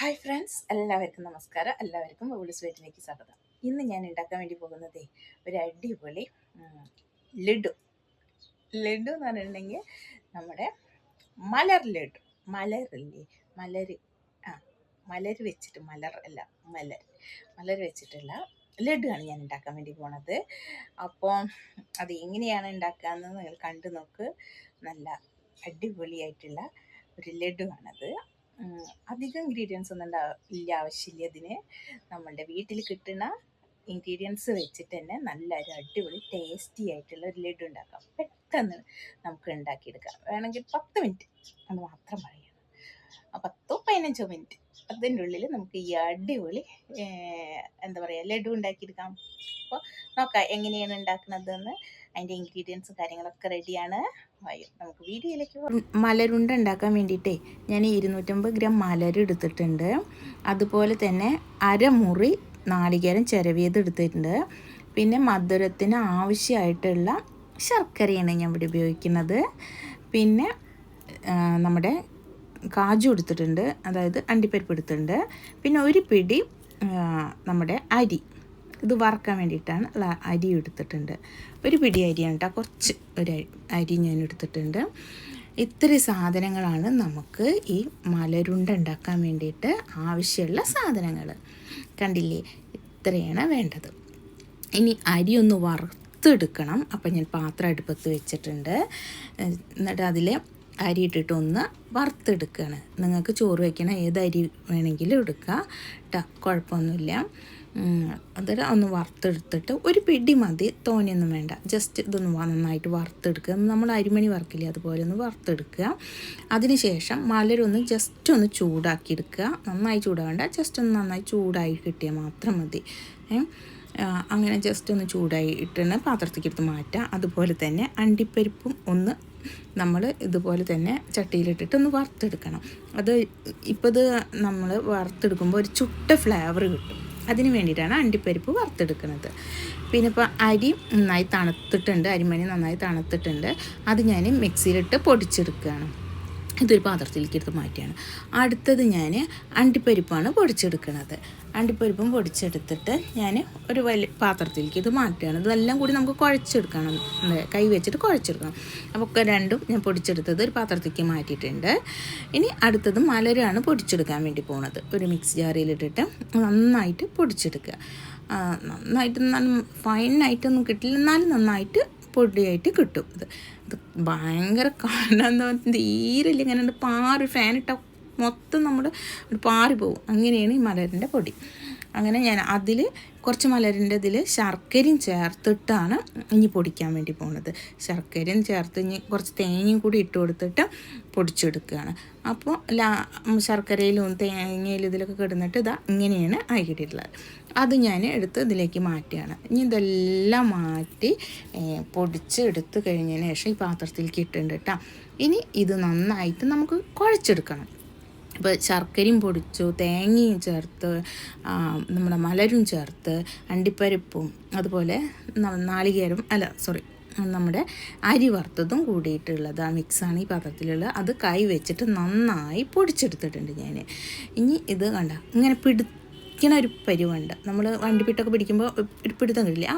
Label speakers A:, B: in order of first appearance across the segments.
A: Hi friends, എല്ലാവർക്കും നമസ്കാരം. എല്ലാവർക്കും ബബിൾസ് വീട്ടിലേക്ക് സ്വാഗതം. ഇന്ന് ഞാൻ ഉണ്ടാക്കാൻ വേണ്ടി പോകുന്നത് ഒരു അടിപൊളി ലഡു ലഡു എന്ന് പറഞ്ഞിട്ടുണ്ടെങ്കിൽ നമ്മുടെ മലർ ലഡു. മലറില്ലേ, മലര്, ആ മലര് വെച്ചിട്ട്, മലർ അല്ല മലർ വെച്ചിട്ടുള്ള ലഡുവാണ് ഞാൻ ഉണ്ടാക്കാൻ വേണ്ടി പോണത്. അപ്പോൾ അത് എങ്ങനെയാണ് ഉണ്ടാക്കാമെന്ന് നിങ്ങൾ കണ്ടു നോക്ക്. നല്ല അടിപൊളിയായിട്ടുള്ള ഒരു ലഡുവാണത്. അധികം ഇൻഗ്രീഡിയൻസ് ഒന്നും ഇല്ല, ആവശ്യമില്ല ഇതിന്. നമ്മളുടെ വീട്ടിൽ കിട്ടുന്ന ഇൻഗ്രീഡിയൻസ് വെച്ചിട്ട് തന്നെ നല്ലൊരു അടിപൊളി ടേസ്റ്റി ആയിട്ടുള്ള ഒരു ലഡു ഉണ്ടാക്കാം. പെട്ടെന്ന് നമുക്ക് ഉണ്ടാക്കിയെടുക്കാം. വേണമെങ്കിൽ 10 മിനിറ്റ് അത് മാത്രം പറയണം. 10-15 മിനിറ്റ് അതിൻ്റെ ഉള്ളിൽ നമുക്ക് ഈ അടിപൊളി എന്താ പറയുക ലഡു ഉണ്ടാക്കിയെടുക്കാം. അപ്പോൾ നോക്കാം എങ്ങനെയാണ് ഉണ്ടാക്കുന്നതെന്ന്. അതിൻ്റെ ഇൻഗ്രീഡിയൻസും കാര്യങ്ങളൊക്കെ റെഡിയാണ്. നമുക്ക് വീഡിയോയിലേക്ക് മലരുണ്ട ഉണ്ടാക്കാൻ വേണ്ടിയിട്ടേ ഞാൻ 250 ഗ്രാം മലർ എടുത്തിട്ടുണ്ട്. അതുപോലെ തന്നെ അരമുറി നാളികേരം ചിരവിയത് എടുത്തിട്ടുണ്ട്. പിന്നെ മധുരത്തിന് ആവശ്യമായിട്ടുള്ള ശർക്കരയാണ് ഞാൻ ഇവിടെ ഉപയോഗിക്കുന്നത്. പിന്നെ നമ്മുടെ കാജു എടുത്തിട്ടുണ്ട്, അതായത് അണ്ടിപ്പരിപ്പ് എടുത്തിട്ടുണ്ട്. പിന്നെ ഒരു പിടി നമ്മുടെ അരി, ഇത് വറക്കാൻ വേണ്ടിയിട്ടാണ് അരി എടുത്തിട്ടുണ്ട്. ഒരു പിടി അരിയാണ് കേട്ടോ, കുറച്ച് ഒരു അരി ഞാൻ എടുത്തിട്ടുണ്ട്. ഇത്രയും സാധനങ്ങളാണ് നമുക്ക് ഈ മലരുണ്ട ഉണ്ടാക്കാൻ വേണ്ടിയിട്ട് ആവശ്യമുള്ള സാധനങ്ങൾ. കണ്ടില്ലേ, ഇത്രയാണ് വേണ്ടത്. ഇനി അരി ഒന്ന് വറുത്തെടുക്കണം. അപ്പം ഞാൻ പാത്രം അടുപ്പത്ത് വെച്ചിട്ടുണ്ട്. എന്നിട്ട് അതിൽ അരി ഇട്ടിട്ട് ഒന്ന് വറുത്തെടുക്കുകയാണ്. നിങ്ങൾക്ക് ചോറ് വയ്ക്കണം ഏത് അരി വേണമെങ്കിലും എടുക്കുക കേട്ടോ, കുഴപ്പമൊന്നുമില്ല. അതൊരു ഒന്ന് വറുത്തെടുത്തിട്ട് ഒരു പിടി മതി, തോനെയൊന്നും വേണ്ട. ജസ്റ്റ് ഇതൊന്ന് നന്നായിട്ട് വറുത്തെടുക്കുക. നമ്മൾ അരിമണി വറുക്കില്ലേ, അതുപോലെ ഒന്ന് വറുത്തെടുക്കുക. അതിനുശേഷം മലരൊന്ന് ജസ്റ്റ് ഒന്ന് ചൂടാക്കിയെടുക്കുക. നന്നായി ചൂടാവേണ്ട, ജസ്റ്റ് ഒന്ന് നന്നായി ചൂടായി കിട്ടിയാൽ മാത്രം മതി. അങ്ങനെ ജസ്റ്റ് ഒന്ന് ചൂടായി ഇട്ടിട്ട് പാത്രത്തേക്ക് എടുത്ത് മാറ്റുക. അതുപോലെ തന്നെ അണ്ടിപ്പരിപ്പും ഒന്ന് നമ്മൾ ഇതുപോലെ തന്നെ ചട്ടിയിലിട്ടിട്ട് ഒന്ന് വറുത്തെടുക്കണം. ഇപ്പോൾ ഇത് നമ്മൾ വറുത്തെടുക്കുമ്പോൾ ഒരു ചുട്ട ഫ്ലേവർ കിട്ടും. അതിന് വേണ്ടിയിട്ടാണ് അണ്ടിപ്പരിപ്പ് വറുത്തെടുക്കുന്നത്. പിന്നെ ഇപ്പോൾ അരി നന്നായി തണുത്തിട്ടുണ്ട്, അരിമണി നന്നായി തണുത്തിട്ടുണ്ട്. അത് ഞാൻ മിക്സിയിലിട്ട് പൊടിച്ചെടുക്കുകയാണ്. ഇതൊരു പാത്രത്തിലേക്ക് എടുത്ത് മാറ്റിയാണ്. അടുത്തത് ഞാൻ അണ്ടിപ്പരിപ്പാണ് പൊടിച്ചെടുക്കുന്നത്. അണ്ടിപ്പരിപ്പും പൊടിച്ചെടുത്തിട്ട് ഞാൻ ഒരു വലിയ പാത്രത്തിലേക്ക് ഇത് മാറ്റുകയാണ്. ഇതെല്ലാം കൂടി നമുക്ക് കുഴച്ചെടുക്കണം, കൈ വെച്ചിട്ട് കുഴച്ചെടുക്കണം. അപ്പോൾ രണ്ടും ഞാൻ പൊടിച്ചെടുത്തത് ഒരു പാത്രത്തേക്ക് മാറ്റിയിട്ടുണ്ട്. ഇനി അടുത്തത് മലരാണ് പൊടിച്ചെടുക്കാൻ വേണ്ടി പോകുന്നത്. ഒരു മിക്സി ജാറിലിട്ടിട്ട് നന്നായിട്ട് പൊടിച്ചെടുക്കുക. നന്നായിട്ട് ഫൈനായിട്ടൊന്നും കിട്ടില്ല, എന്നാലും നന്നായിട്ട് പൊടിയായിട്ട് കിട്ടും. ഇത് ഭയങ്കര കാണാന്ന് പറഞ്ഞാൽ തീരില്ല, ഇങ്ങനെ പാറി ഫാനിട്ട മൊത്തം നമ്മൾ പാറി പോകും. അങ്ങനെയാണ് ഈ മലരിൻ്റെ പൊടി. അങ്ങനെ ഞാൻ അതിൽ കുറച്ച് മലരിൻ്റെ ഇതിൽ ശർക്കരയും ചേർത്തിട്ടാണ് ഇനി പൊടിക്കാൻ വേണ്ടി പോകുന്നത്. ശർക്കരയും ചേർത്ത് ഇനി കുറച്ച് തേങ്ങയും കൂടി ഇട്ട് കൊടുത്തിട്ട് പൊടിച്ചെടുക്കുകയാണ്. അപ്പോൾ ശർക്കരയിലും തേങ്ങയിലും ഇതിലൊക്കെ കിടന്നിട്ട് ഇതാ ഇങ്ങനെയാണ് ആക്കിയിട്ടുള്ളത്. അത് ഞാൻ എടുത്ത് ഇതിലേക്ക് മാറ്റുകയാണ്. ഇനി ഇതെല്ലാം മാറ്റി പൊടിച്ചെടുത്ത് കഴിഞ്ഞതിന് ശേഷം ഈ പാത്രത്തിലേക്ക് ഇട്ടുണ്ട് കേട്ടോ. ഇനി ഇത് നന്നായിട്ട് നമുക്ക് കുഴച്ചെടുക്കണം. ഇപ്പോൾ ശർക്കരയും പൊടിച്ചു, തേങ്ങയും ചേർത്ത്, നമ്മുടെ മലരും ചേർത്ത്, അണ്ടിപ്പരിപ്പും അതുപോലെ നമ്മുടെ അരി വറുത്തതും കൂടിയിട്ടുള്ളത് ആ മിക്സാണ് ഈ പാത്രത്തിലുള്ളത്. അത് കൈ വെച്ചിട്ട് നന്നായി പൊടിച്ചെടുത്തിട്ടുണ്ട് ഞാൻ. ഇനി ഇത് കണ്ട ഇങ്ങനെ പിടിക്കണ ഒരു പരുവുണ്ട്. നമ്മൾ വണ്ടിപ്പിട്ടൊക്കെ പിടിക്കുമ്പോൾ ഒരു പിടുത്തം കിട്ടില്ലേ, ആ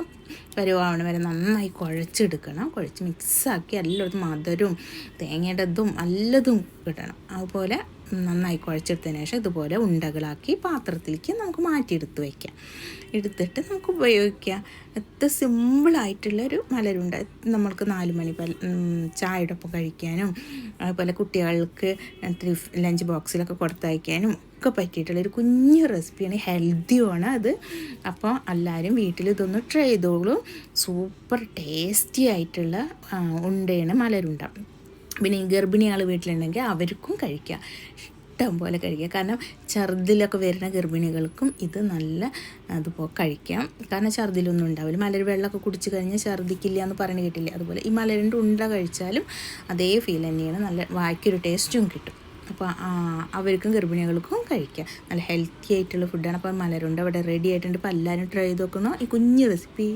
A: പരുവാവണ വരെ നന്നായി കുഴച്ചെടുക്കണം. കുഴച്ച് മിക്സാക്കി എല്ലായിടത്തും മധുരവും തേങ്ങയുടെ ഇതും നല്ലതും കിട്ടണം. അതുപോലെ നന്നായി കുഴച്ചെടുത്തതിന് ശേഷം ഇതുപോലെ ഉണ്ടകളാക്കി പാത്രത്തിലേക്ക് നമുക്ക് മാറ്റിയെടുത്ത് വയ്ക്കാം. എടുത്തിട്ട് നമുക്ക് ഉപയോഗിക്കാം. എത്ര സിമ്പിളായിട്ടുള്ളൊരു മലരുണ്ട. നമ്മൾക്ക് 4 മണി ചായയുടെ ഒപ്പം കഴിക്കാനും അതുപോലെ കുട്ടികൾക്ക് ലഞ്ച് ബോക്സിലൊക്കെ കൊടുത്തയക്കാനും ഒക്കെ പറ്റിയിട്ടുള്ളൊരു കുഞ്ഞു റെസിപ്പിയാണ്, ഹെൽത്തിയുമാണ് അത്. അപ്പോൾ എല്ലാവരും വീട്ടിൽ ഇതൊന്ന് ട്രൈ ചെയ്തോളൂ. സൂപ്പർ ടേസ്റ്റി ആയിട്ടുള്ള ഉണ്ടയാണ് മലരുണ്ട. പിന്നെ ഈ ഗർഭിണികൾ വീട്ടിലുണ്ടെങ്കിൽ അവർക്കും കഴിക്കാം, ഇഷ്ടം പോലെ കഴിക്കാം. കാരണം ഛർദിലൊക്കെ വരുന്ന ഗർഭിണികൾക്കും ഇത് നല്ല അതുപോലെ കഴിക്കാം. കാരണം ഛർദിലൊന്നും ഉണ്ടാവില്ല. മലർ വെള്ളമൊക്കെ കുടിച്ച് കഴിഞ്ഞാൽ ഛർദിക്കില്ല എന്ന് പറഞ്ഞു കേട്ടില്ലേ, അതുപോലെ ഈ മലരിൻ്റെ ഉണ്ട കഴിച്ചാലും അതേ ഫീൽ തന്നെയാണ്. നല്ല വായ്ക്കൊരു ടേസ്റ്റും കിട്ടും. അപ്പോൾ അവർക്കും ഗർഭിണികൾക്കും കഴിക്കാം. നല്ല ഹെൽത്തി ആയിട്ടുള്ള ഫുഡാണ്. അപ്പോൾ മലരുണ്ട ഇവിടെ റെഡി ആയിട്ടുണ്ട്. അപ്പോൾ എല്ലാവരും ട്രൈ ചെയ്ത് നോക്കുന്ന ഈ കുഞ്ഞു റെസിപ്പി.